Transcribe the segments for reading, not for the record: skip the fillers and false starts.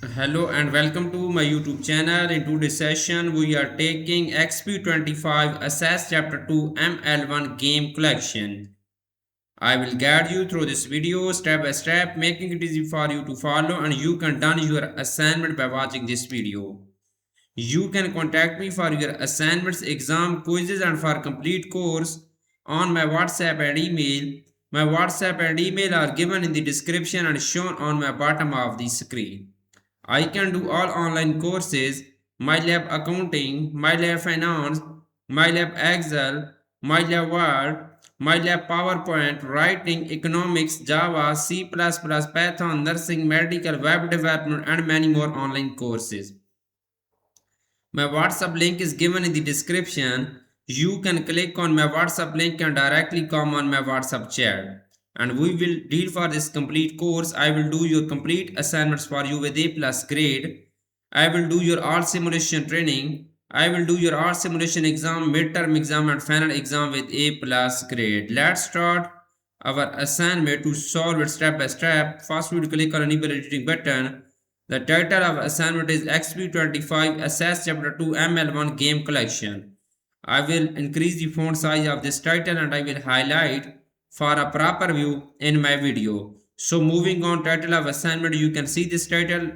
Hello and welcome to my YouTube channel. In today's session, we are taking Exp25 Assess Chapter 2 ML1 Game Collection. I will guide you through this video step by step, making it easy for you to follow, and you can done your assignment by watching this video. You can contact me for your assignments, exam, quizzes, and for complete course on my WhatsApp and email. My WhatsApp and email are given in the description and shown on my bottom of the screen. I can do all online courses, MyLab Accounting, MyLab Finance, MyLab Excel, MyLab Word, MyLab PowerPoint, Writing, Economics, Java, C++, Python, Nursing, Medical, Web Development, and many more online courses. My WhatsApp link is given in the description. You can click on my WhatsApp link and directly come on my WhatsApp chat. And we will deal for this complete course. I will do your complete assignments for you with A plus grade. I will do your all simulation training. I will do your all simulation exam, midterm exam and final exam with A plus grade. Let's start our assignment to solve it step by step. First we will click on enable editing button. The title of assignment is Exp25 Assess Chapter 2 ML1 Game Collection. I will increase the font size of this title and I will highlight for a proper view in my video. So moving on title of assignment, you can see this title.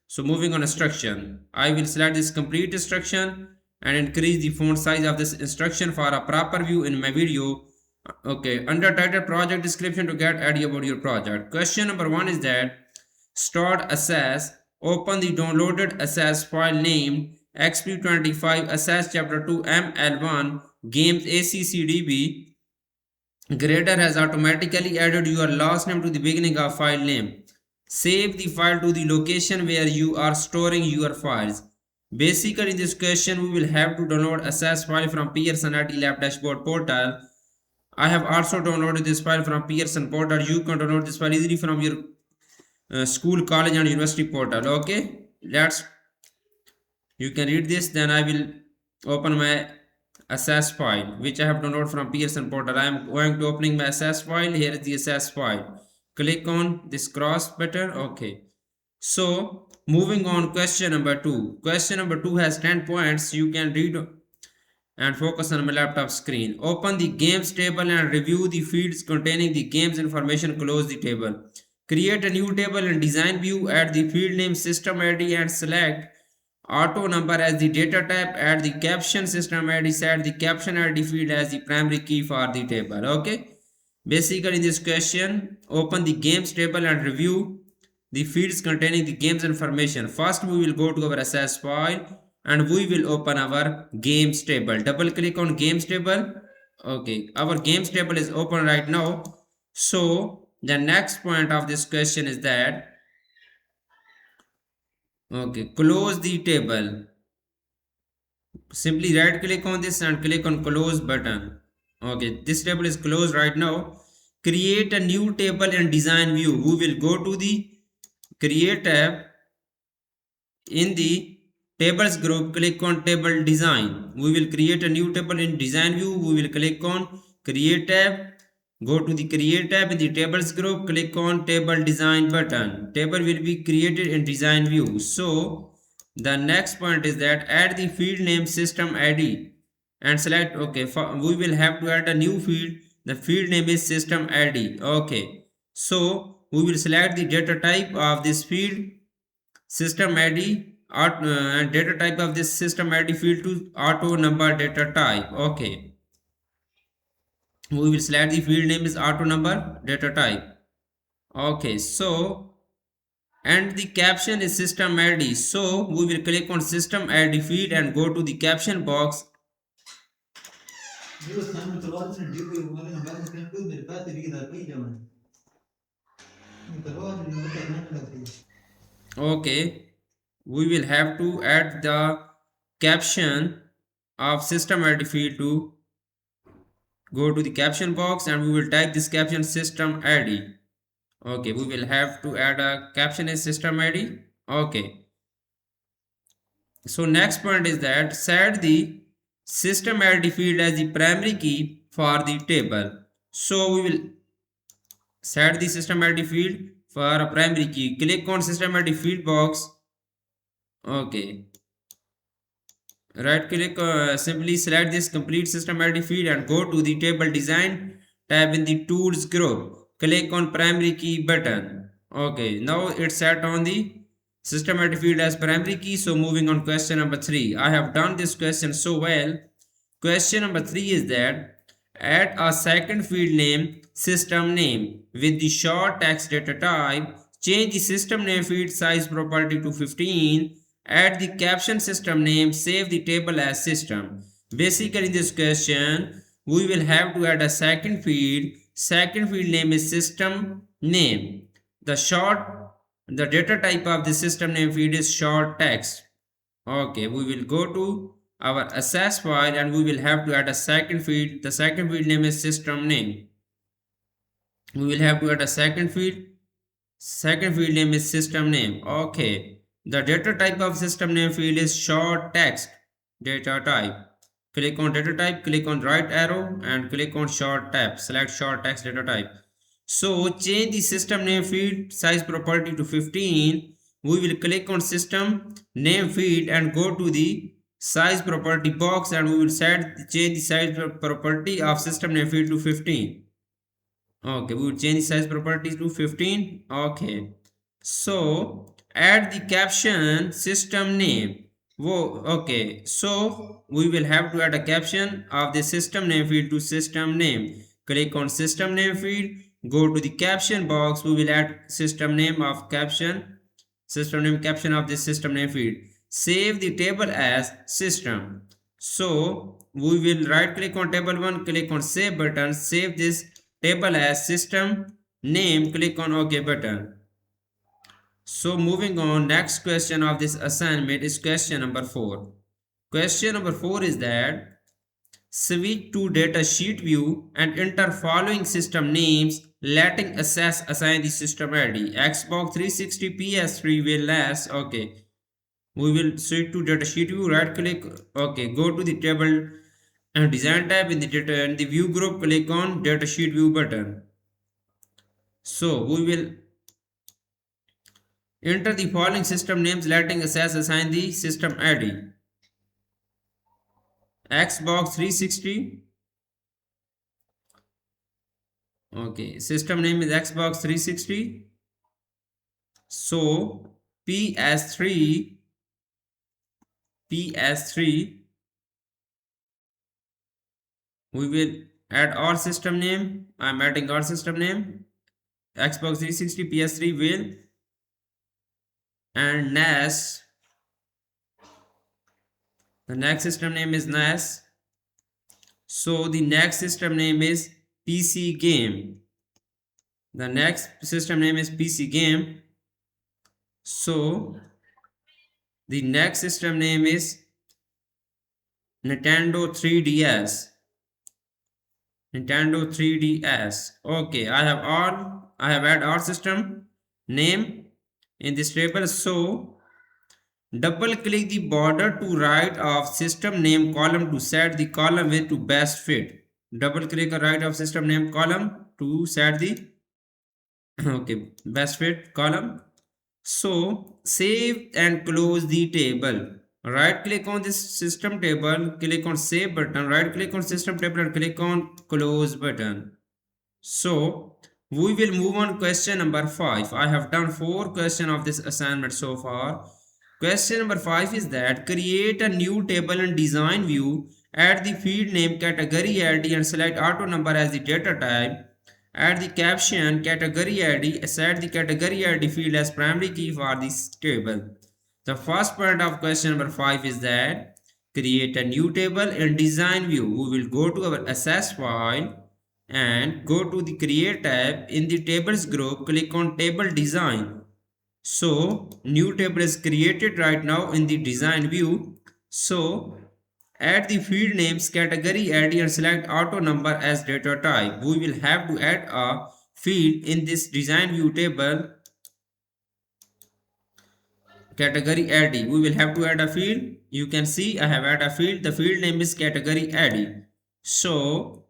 So moving on instruction, I will select this complete instruction and increase the font size of this instruction for a proper view in my video. Okay, under title project description to get idea about your project. Question number 1 is that start assess, open the downloaded assess file named Exp25 Assess Chapter 2 ML1 Games ACCDB. Grader has automatically added your last name to the beginning of file name. Save the file to the location where you are storing your files. Basically in this question we will have to download assess file from Pearson IT Lab Dashboard portal. I have also downloaded this file from Pearson portal. You can download this file easily from your school, college and university portal. Okay, you can read this. Then I will open my assess file which I have downloaded from Pearson portal. I am going to opening my assess file. Here is the assess file. Click on this cross button. Okay, so moving on, question number 2. Question number 2 has 10 points. You can read and focus on my laptop screen. Open the games table and review the fields containing the games information. Close the table. Create a new table in design view. Add the field name, system ID and select auto number as the data type. Add the caption system ID. Set the caption ID field as the primary key for the table. Okay. Basically in this question, open the games table and review the fields containing the games information. First we will go to our assess file and we will open our games table. Double click on games table. Okay, our games table is open right now. So the next point of this question is that, okay, close the table. Simply right click on this and click on close button. Okay, this table is closed right now. Create a new table in design view. We will go to the create tab. In the tables group, click on table design. We will create a new table in design view. We will click on create tab. Go to the create tab. In the tables group, click on table design button. Table will be created in design view. So the next point is that add the field name, system ID and select. Okay, we will have to add a new field. The field name is system ID. Okay, so we will select the data type of this field, system ID, and data type of this system ID field to auto number data type. Okay, we will select the field name is auto number data type. Okay, so and the caption is system ID. So we will click on system ID field and go to the caption box. Okay, we will have to add the caption of system ID field to go to the caption box and we will type this caption system ID. Okay, we will have to add a caption as system ID. Okay, so next point is that set the system ID field as the primary key for the table. So we will set the system ID field for a primary key. Click on system ID field box Okay, right click, simply select this complete systematic field and go to the table design tab in the tools group. Click on primary key button. Okay, now it's set on the systematic field as primary key. So moving on, question number 3. I have done this question so well. Question number 3 is that add a second field name system name with the short text data type. Change the system name field size property to 15. Add the caption system name. Save the table as system. Basically in this question we will have to add a second field. Second field name is system name. The data type of the system name field is short text. Okay, we will go to our access file and we will have to add a second field. The second field name is system name. We will have to add a second field. Second field name is system name. Okay, the data type of system name field is short text data type. Click on data type, click on right arrow and click on short tab. Select short text data type. So change the system name field size property to 15. We will click on system name field and go to the size property box and we will change the size property of system name field to 15. Okay, we will change the size property to 15. Okay, so add the caption system name. Whoa, okay, so we will have to add a caption of the system name field to system name. Click on system name field, go to the caption box. We will add system name of caption, system name caption of this system name field. Save the table as system. So we will right click on table 1, click on save button, save this table as system name, click on OK button. So moving on, next question of this assignment is question number 4. Question number 4 is that switch to data sheet view and enter following system names, letting access assign the system ID. Xbox 360, PS3 will less. Okay, we will switch to data sheet view, right click. Okay, go to the table and design tab in the data and the view group, click on data sheet view button. So we will enter the following system names, letting access assign the system ID. Xbox 360. Okay, system name is Xbox 360. So PS3 we will add our system name. I'm adding our system name. Xbox 360 PS3 will and NAS. The next system name is NAS. So the next system name is PC game. The next system name is PC game. So the next system name is Nintendo 3DS. Nintendo 3DS. Okay, I have add our system name in this table. So double click the border to right of system name column to set the column width to best fit. Double click the right of system name column to set the okay best fit column. So save and close the table. Right click on this system table, click on save button, right click on system table and click on close button. So we will move on question number 5. I have done 4 questions of this assignment so far. Question number 5 is that create a new table in design view, add the field name, category ID and select auto number as the data type. Add the caption, category ID, set the category ID field as primary key for this table. The first part of question number 5 is that create a new table in design view. We will go to our access file and go to the create tab. In the tables group, click on table design. So new table is created right now in the design view. So add the field names, category ID and select auto number as data type. We will have to add a field in this design view table, category ID. We will have to add a field. You can see I have added a field. The field name is category ID. So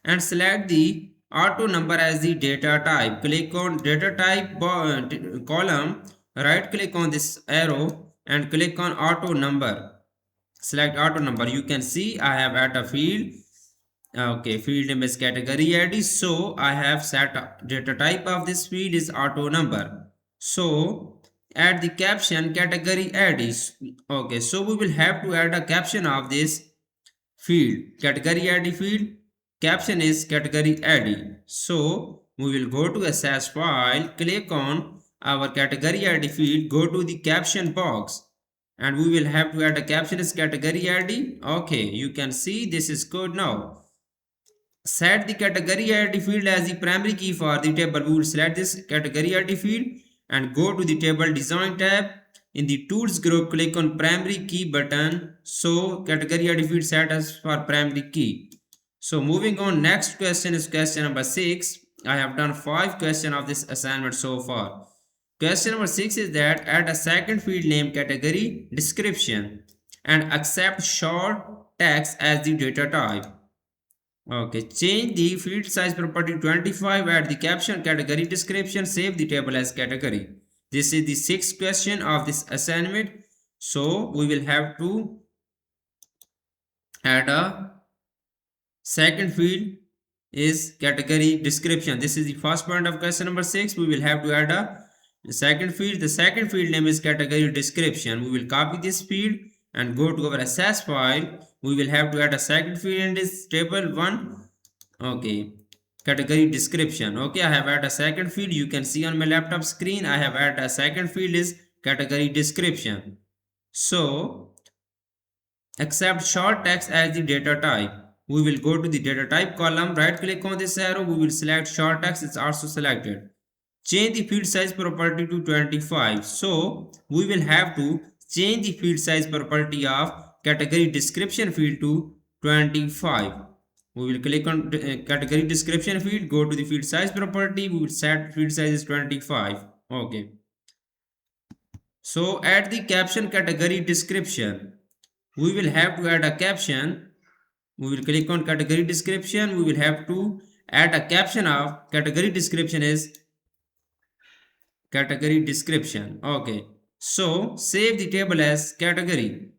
and select the auto number as the data type. Click on data type column, right click on this arrow and click on auto number. Select auto number. You can see I have added a field. Okay, field name is category ID. So I have set data type of this field is auto number. So add the caption category ID. Okay, so we will have to add a caption of this field. Category ID field. Caption is category ID. So we will go to access file, click on our category ID field, go to the caption box, and we will have to add a caption as category ID. Okay, you can see this is good now. Set the category ID field as the primary key for the table. We will select this category ID field and go to the table design tab. In the tools group, click on primary key button. So category ID field set as for primary key. So moving on, next question is question number 6. I have done 5 questions of this assignment so far. Question number 6 is that add a second field name category description and accept short text as the data type. Okay, change the field size property 25, add the caption category description, save the table as category. This is the sixth question of this assignment. So we will have to add a second field is category description. This is the first point of question number 6. We will have to add a second field. The second field name is category description. We will copy this field and go to our access file. We will have to add a second field in this table 1. Okay, category description. Okay, I have added a second field. You can see on my laptop screen I have added a second field is category description. So accept short text as the data type. We will go to the data type column, right click on this arrow, we will select short text. It's also selected. Change the field size property to 25. So we will have to change the field size property of category description field to 25. We will click on category description field, go to the field size property, we will set field size is 25. Okay. So add the caption category description. We will have to add a caption. We will click on category description. We will have to add a caption of category description is category description. Okay. So save the table as category.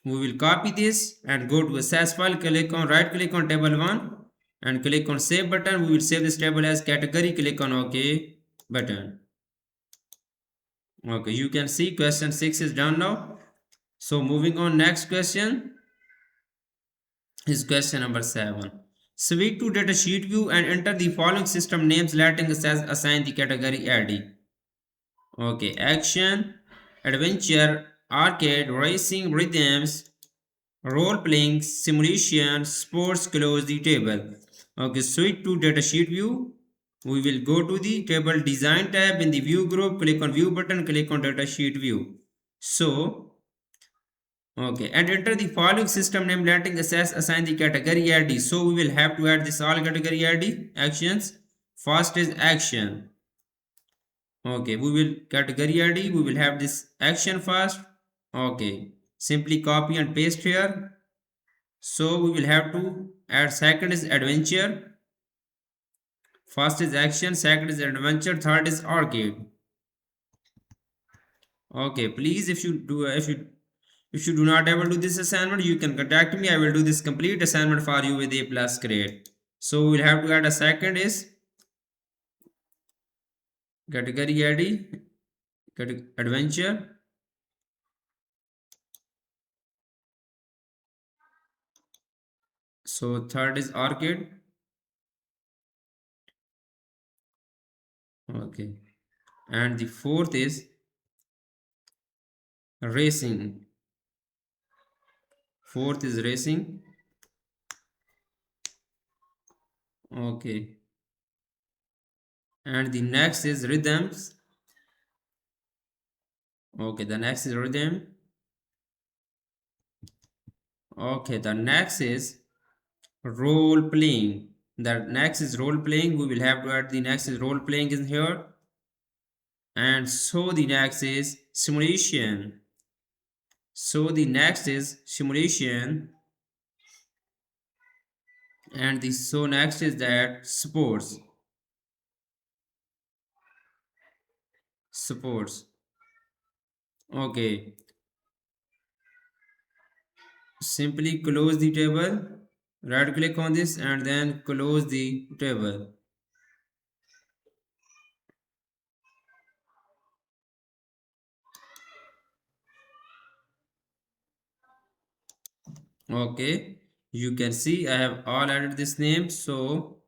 We will copy this and go to access file, click on right click on table 1 and click on save button. We will save this table as category, click on OK button. Okay, you can see question 6 is done now. So moving on, next question is question number 7. Switch to data sheet view and enter the following system names letting us assign the category ID. Okay, action, adventure, arcade, racing, rhythms, role playing, simulation, sports, close the table. Okay, switch to data sheet view. We will go to the table design tab in the view group, click on view button, click on data sheet view. So, okay, and enter the following system name letting access assign the category ID. So we will have to add this all category ID actions. First is action. Okay, we will category ID, we will have this action first. Okay, simply copy and paste here. So we will have to add second is adventure. First is action, second is adventure, third is arcade. Okay, please if you do not able to do this assignment, you can contact me. I will do this complete assignment for you with A+ grade. So we'll have to add a second is category ID, adventure. So third is arcade. Okay, and the fourth is racing. Fourth is racing. Okay, and the next is rhythms. Okay, the next is rhythm. Okay, the next is role playing. The next is role playing. We will have to add the next is role playing in here. And so the next is simulation. So the next is simulation. And the so next is that sports. Sports. Okay, simply close the table, right click on this and then close the table. Okay, you can see I have all added this name, so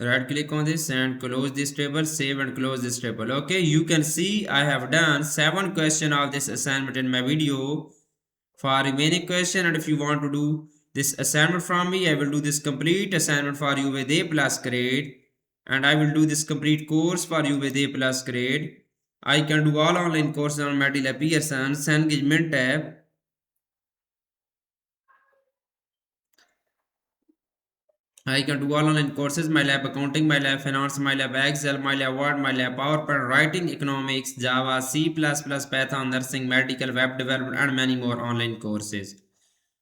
right click on this and close this table, save and close this table. Okay, you can see I have done 7 questions of this assignment in my video. For remaining question, and if you want to do this assignment from me, I will do this complete assignment for you with A plus grade, and I will do this complete course for you with A plus grade. I can do all online courses on Medila Pearson, Engagement tab. I can do all online courses, my lab accounting, my lab finance, my lab Excel, my lab Word, my lab PowerPoint, writing, economics, Java, C++, Python, nursing, medical, web development, and many more online courses.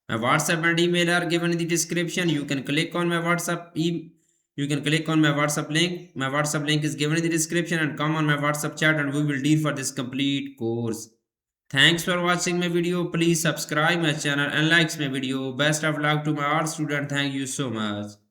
My WhatsApp and email are given in the description. You can click on my you can click on my WhatsApp link. My WhatsApp link is given in the description and come on my WhatsApp chat and we will deal for this complete course. Thanks for watching my video. Please subscribe my channel and likes my video. Best of luck to my all students. Thank you so much.